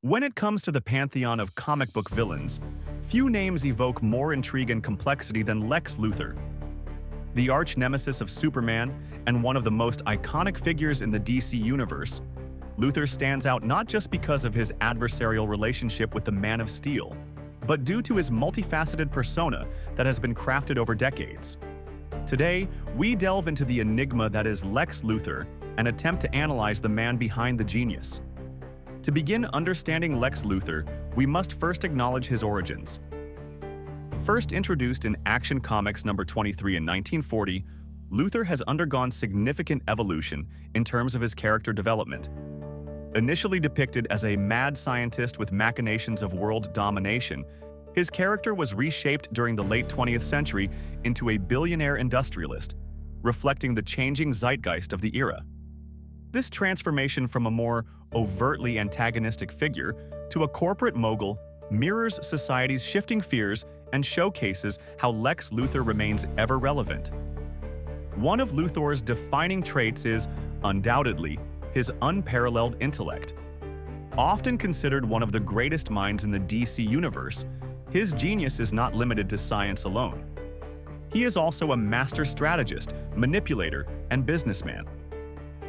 When it comes to the pantheon of comic book villains, few names evoke more intrigue and complexity than Lex Luthor. The arch-nemesis of Superman and one of the most iconic figures in the DC universe, Luthor stands out not just because of his adversarial relationship with the Man of Steel, but due to his multifaceted persona that has been crafted over decades. Today, we delve into the enigma that is Lex Luthor and attempt to analyze the man behind the genius. To begin understanding Lex Luthor, we must first acknowledge his origins. First introduced in Action Comics number 23 in 1940, Luthor has undergone significant evolution in terms of his character development. Initially depicted as a mad scientist with machinations of world domination, his character was reshaped during the late 20th century into a billionaire industrialist, reflecting the changing zeitgeist of the era. This transformation from a more overtly antagonistic figure to a corporate mogul mirrors society's shifting fears and showcases how Lex Luthor remains ever relevant. One of Luthor's defining traits is, undoubtedly, his unparalleled intellect. Often considered one of the greatest minds in the DC universe, his genius is not limited to science alone. He is also a master strategist, manipulator, and businessman.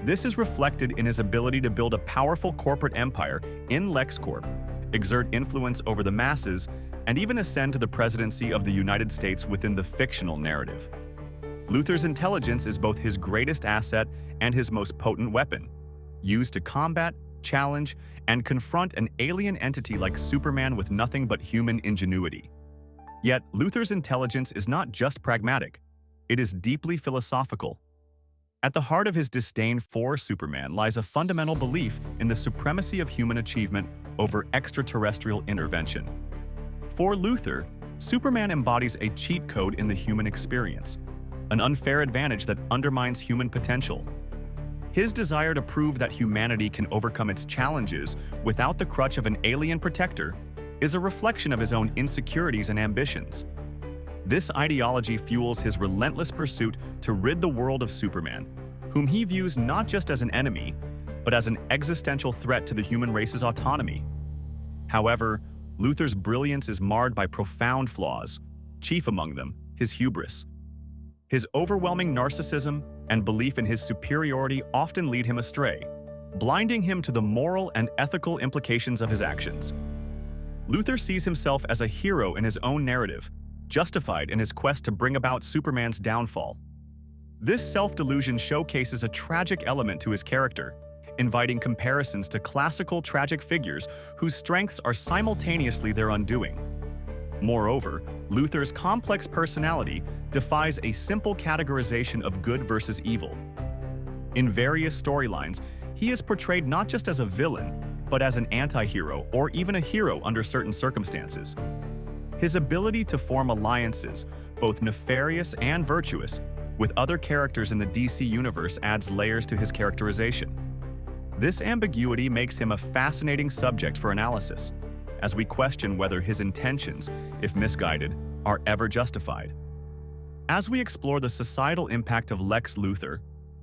This is reflected in his ability to build a powerful corporate empire in LexCorp, exert influence over the masses, and even ascend to the presidency of the United States within the fictional narrative. Luthor's intelligence is both his greatest asset and his most potent weapon, used to combat, challenge, and confront an alien entity like Superman with nothing but human ingenuity. Yet, Luthor's intelligence is not just pragmatic, it is deeply philosophical. At the heart of his disdain for Superman lies a fundamental belief in the supremacy of human achievement over extraterrestrial intervention. For Luthor, Superman embodies a cheat code in the human experience, an unfair advantage that undermines human potential. His desire to prove that humanity can overcome its challenges without the crutch of an alien protector is a reflection of his own insecurities and ambitions. This ideology fuels his relentless pursuit to rid the world of Superman, whom he views not just as an enemy, but as an existential threat to the human race's autonomy. However, Luthor's brilliance is marred by profound flaws, chief among them his hubris. His overwhelming narcissism and belief in his superiority often lead him astray, blinding him to the moral and ethical implications of his actions. Luthor sees himself as a hero in his own narrative, justified in his quest to bring about Superman's downfall. This self-delusion showcases a tragic element to his character, inviting comparisons to classical tragic figures whose strengths are simultaneously their undoing. Moreover, Luthor's complex personality defies a simple categorization of good versus evil. In various storylines, he is portrayed not just as a villain, but as an anti-hero or even a hero under certain circumstances. His ability to form alliances, both nefarious and virtuous, with other characters in the DC universe adds layers to his characterization. This ambiguity makes him a fascinating subject for analysis, as we question whether his intentions, if misguided, are ever justified. As we explore the societal impact of Lex Luthor,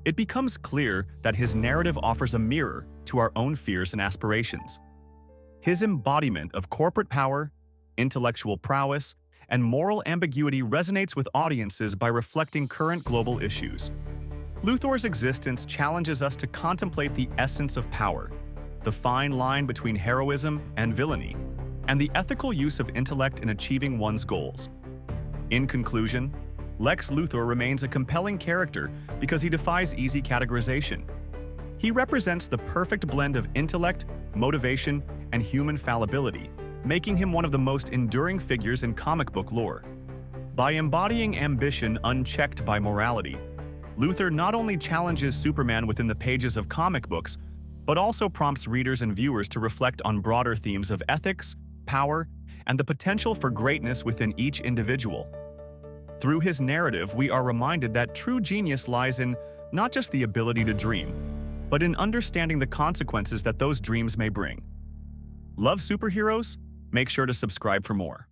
it becomes clear that his narrative offers a mirror to our own fears and aspirations. His embodiment of corporate power, intellectual prowess, and moral ambiguity resonates with audiences by reflecting current global issues. Luthor's existence challenges us to contemplate the essence of power, the fine line between heroism and villainy, and the ethical use of intellect in achieving one's goals. In conclusion, Lex Luthor remains a compelling character because he defies easy categorization. He represents the perfect blend of intellect, motivation, and human fallibility, making him one of the most enduring figures in comic book lore. By embodying ambition unchecked by morality, Luthor not only challenges Superman within the pages of comic books, but also prompts readers and viewers to reflect on broader themes of ethics, power, and the potential for greatness within each individual. Through his narrative, we are reminded that true genius lies in not just the ability to dream, but in understanding the consequences that those dreams may bring. Love superheroes? Make sure to subscribe for more.